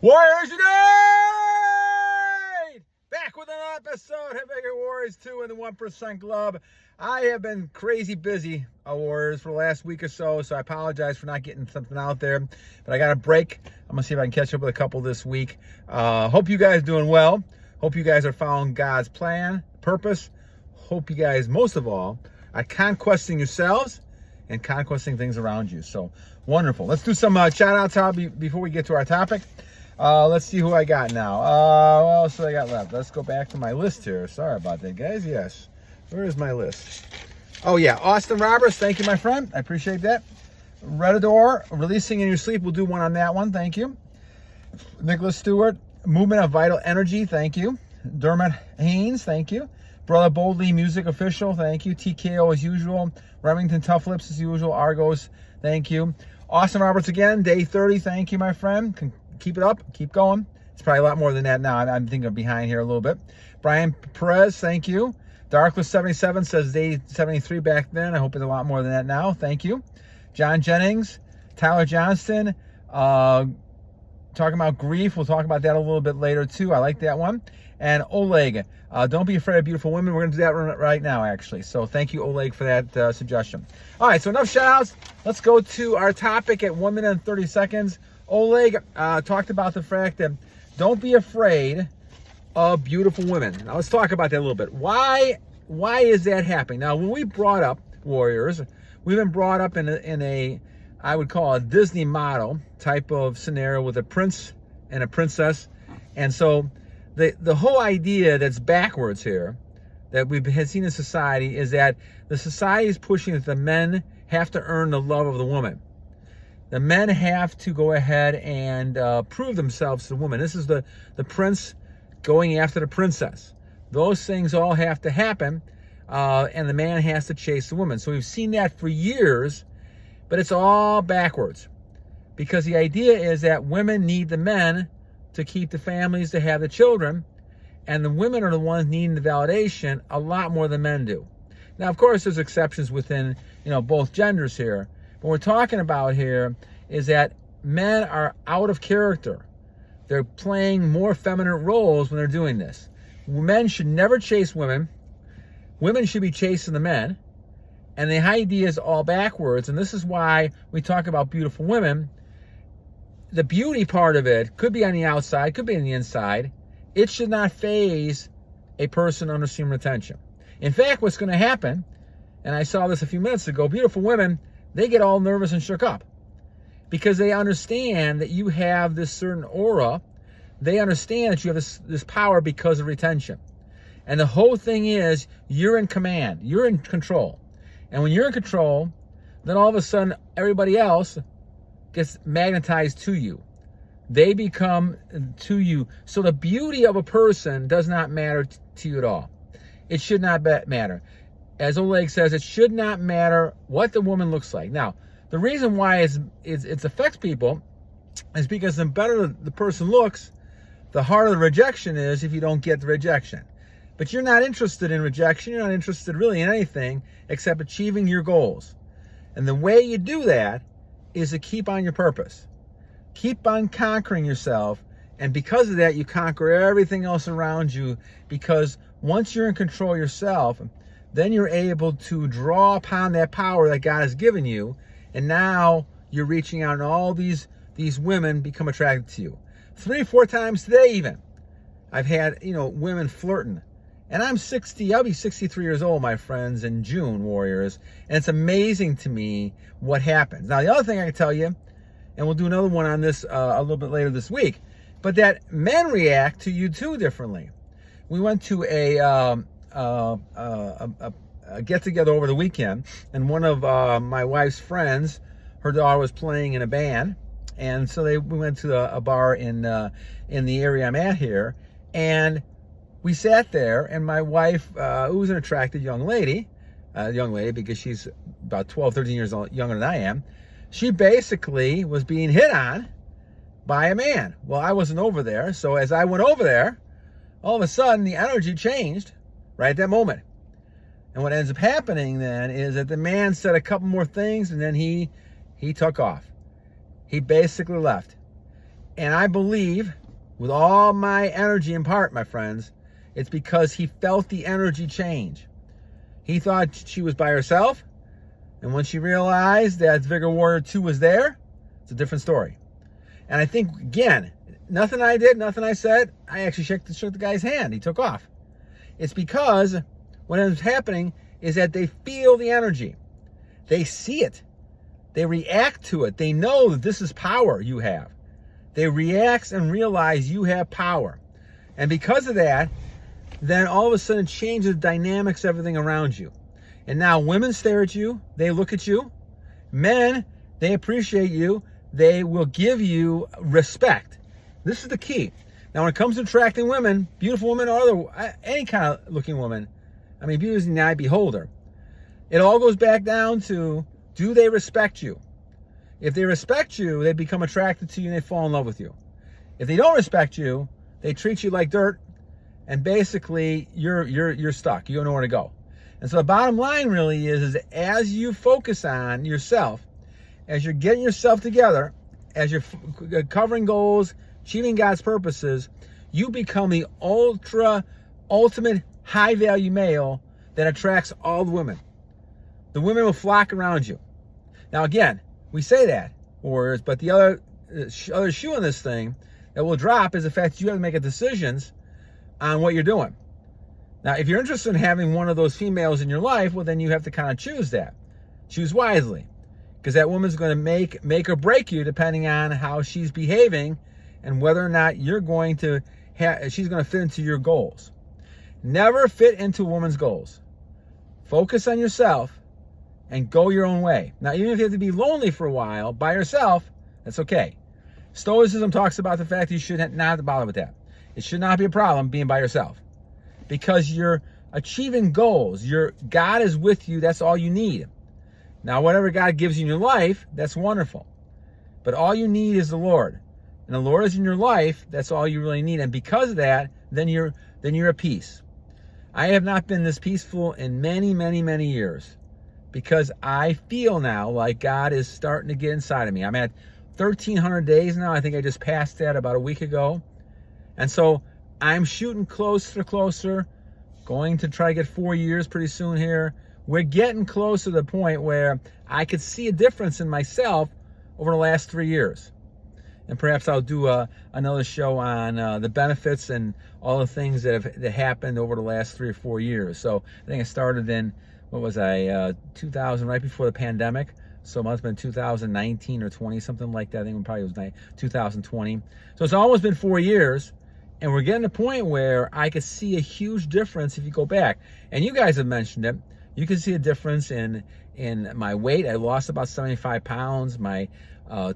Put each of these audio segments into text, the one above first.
Warriors Unite! Back with an episode of Bigger Warriors 2 in the 1% Club. I have been crazy busy, Warriors, for the last week or so I apologize for not getting something out there. But I got a break. I'm going to see if I can catch up with a couple this week. Hope you guys are doing well. Hope you guys are following God's plan, purpose. Hope you guys, most of all, are conquesting yourselves and conquesting things around you. So, wonderful. Let's do some shout-outs before we get to our topic. Let's see who I got now. What else do I got left? Let's go back to my list here. Sorry about that, guys. Yes. Where is my list? Oh, yeah. Austin Roberts. Thank you, my friend. I appreciate that. Redadore, Releasing in Your Sleep. We'll do one on that one. Thank you. Nicholas Stuart, Movement of Vital Energy. Thank you. Dermot Hynes. Thank you. Brother Boldly, Music Official. Thank you. TKO as usual. Remington, Tufflips as usual. Argos. Thank you. Austin Roberts again. Day 30. Thank you, my friend. Keep it up. Keep going. It's probably a lot more than that now. I'm thinking I'm behind here a little bit. Brian Perez, thank you. Darkless77 says day 73 back then. I hope it's a lot more than that now. Thank you. John Jennings. Tyler Johnston. Talking about grief. We'll talk about that a little bit later too. I like that one. And Oleg. Don't be afraid of beautiful women. We're going to do that right now, actually. So thank you, Oleg, for that suggestion. All right, so enough shout-outs. Let's go to our topic at 1 minute and 30 seconds. Oleg talked about the fact that don't be afraid of beautiful women. Now let's talk about that a little bit. Why is that happening? Now, when we brought up Warriors, we've been brought up in a I would call a Disney model type of scenario with a prince and a princess. And so the whole idea that's backwards here that we've seen in society is that the society is pushing that the men have to earn the love of the woman. The men have to go ahead and prove themselves to the woman. This is the prince going after the princess. Those things all have to happen, and the man has to chase the woman. So we've seen that for years, but it's all backwards. Because the idea is that women need the men to keep the families, to have the children, and the women are the ones needing the validation a lot more than men do. Now, of course, there's exceptions within both genders here. What we're talking about here is that men are out of character. They're playing more feminine roles when they're doing this. Men should never chase women. Women should be chasing the men. And the idea is all backwards. And this is why we talk about beautiful women. The beauty part of it could be on the outside, could be on the inside. It should not faze a person under semen retention. In fact, what's going to happen, and I saw this a few minutes ago, beautiful women, they get all nervous and shook up because they understand that you have this certain aura. They understand that you have this power because of retention. And the whole thing is you're in command. You're in control. And when you're in control, then all of a sudden everybody else gets magnetized to you. They become to you. So the beauty of a person does not matter to you at all. It should not matter. As Oleg says, it should not matter what the woman looks like. Now, the reason why it affects people is because the better the person looks, the harder the rejection is if you don't get the rejection. But you're not interested in rejection. You're not interested really in anything except achieving your goals. And the way you do that is to keep on your purpose. Keep on conquering yourself. And because of that, you conquer everything else around you. Because once you're in control yourself, then you're able to draw upon that power that God has given you. And now you're reaching out and all these women become attracted to you. 3-4 times today even. I've had, women flirting. And I'm 60, I'll be 63 years old, my friends, in June, Warriors. And it's amazing to me what happens. Now, the other thing I can tell you, and we'll do another one on this a little bit later this week, but that men react to you too differently. We went to a get-together over the weekend, and one of my wife's friends, her daughter was playing in a band, and so we went to a bar in the area I'm at here, and we sat there, and my wife, who was an attractive young lady because she's about 12, 13 years old, younger than I am, she basically was being hit on by a man. Well, I wasn't over there, so as I went over there, all of a sudden the energy changed right at that moment. And what ends up happening then is that the man said a couple more things, and then he took off. He basically left. And I believe with all my energy in part, my friends, it's because he felt the energy change. He thought she was by herself. And when she realized that Vigor Warrior 2 was there, it's a different story. And I think, again, nothing I did, nothing I said, I actually shook the guy's hand. He took off. It's because what is happening is that they feel the energy. They see it. They react to it. They know that this is power you have. They react and realize you have power. And because of that, then all of a sudden it changes the dynamics of everything around you. And now women stare at you. They look at you. Men, they appreciate you. They will give you respect. This is the key. Now, when it comes to attracting women, beautiful women or any kind of looking woman, I mean, beauty is in the eye of the beholder. It all goes back down to, do they respect you? If they respect you, they become attracted to you and they fall in love with you. If they don't respect you, they treat you like dirt, and basically you're stuck. You don't know where to go. And so the bottom line really is as you focus on yourself, as you're getting yourself together, as you're covering goals, achieving God's purposes, you become the ultimate high-value male that attracts all the women. The women will flock around you. Now, again, we say that, warriors, but the other shoe in this thing that will drop is the fact that you have to make decisions on what you're doing. Now, if you're interested in having one of those females in your life, well, then you have to kind of choose that. Choose wisely, because that woman's going to make or break you depending on how she's behaving and whether or not you're going to she's going to fit into your goals. Never fit into a woman's goals. Focus on yourself and go your own way. Now, even if you have to be lonely for a while by yourself, that's okay. Stoicism talks about the fact that you should not have to bother with that. It should not be a problem being by yourself, because you're achieving goals. God is with you. That's all you need. Now, whatever God gives you in your life, that's wonderful. But all you need is the Lord. And the Lord is in your life. That's all you really need. And because of that, then you're at peace. I have not been this peaceful in many, many, many years, because I feel now like God is starting to get inside of me. I'm at 1,300 days now. I think I just passed that about a week ago. And so I'm shooting closer, going to try to get 4 years pretty soon here. We're getting close to the point where I could see a difference in myself over the last 3 years. And perhaps I'll do another show on the benefits and all the things that happened over the last 3 or 4 years. So I think I started in, 2000, right before the pandemic. So it must have been 2019 or 20, something like that. I think it probably was 2020. So it's almost been 4 years. And we're getting to a point where I could see a huge difference if you go back. And you guys have mentioned it. You can see a difference in my weight. I lost about 75 pounds. My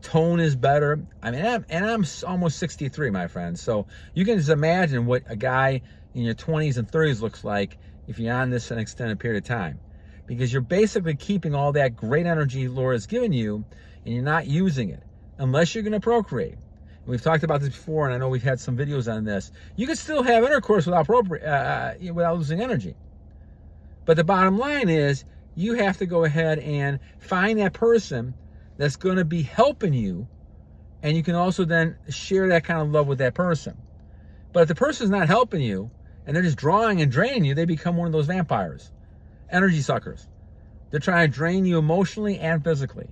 tone is better. I mean, I'm almost 63, my friends. So you can just imagine what a guy in your 20s and 30s looks like if you're on this an extended period of time. Because you're basically keeping all that great energy Lord has given you, and you're not using it unless you're going to procreate. We've talked about this before, and I know we've had some videos on this. You can still have intercourse without losing energy. But the bottom line is you have to go ahead and find that person that's going to be helping you, and you can also then share that kind of love with that person. But if the person's not helping you, and they're just drawing and draining you, they become one of those vampires, energy suckers. They're trying to drain you emotionally and physically,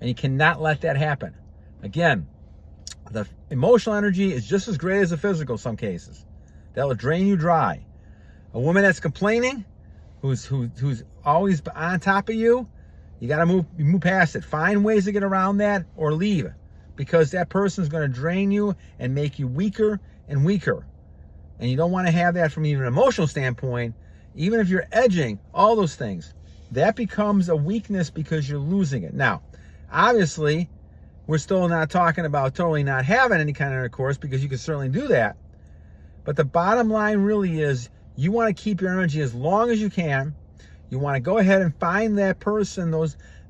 and you cannot let that happen. Again, the emotional energy is just as great as the physical in some cases. That will drain you dry. A woman that's complaining, who's always on top of you, you got to move past it. Find ways to get around that or leave, because that person is going to drain you and make you weaker and weaker. And you don't want to have that from even an emotional standpoint. Even if you're edging, all those things, that becomes a weakness because you're losing it. Now, obviously, we're still not talking about totally not having any kind of intercourse, because you can certainly do that. But the bottom line really is you want to keep your energy as long as you can. You want to go ahead and find that person,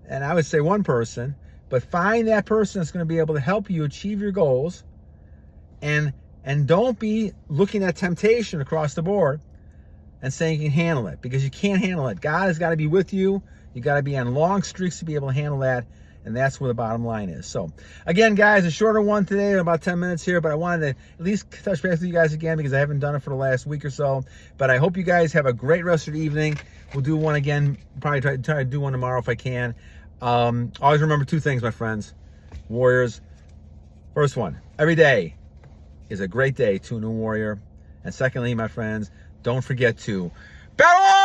and I would say one person, but find that person that's going to be able to help you achieve your goals. And don't be looking at temptation across the board and saying you can handle it, because you can't handle it. God has got to be with you. You got to be on long streaks to be able to handle that. And that's where the bottom line is. So, again, guys, a shorter one today, about 10 minutes here, but I wanted to at least touch base with you guys again because I haven't done it for the last week or so. But I hope you guys have a great rest of the evening. We'll do one again, probably try to do one tomorrow if I can. Always remember two things, my friends. Warriors, first one, every day is a great day to a new warrior. And secondly, my friends, don't forget to battle on!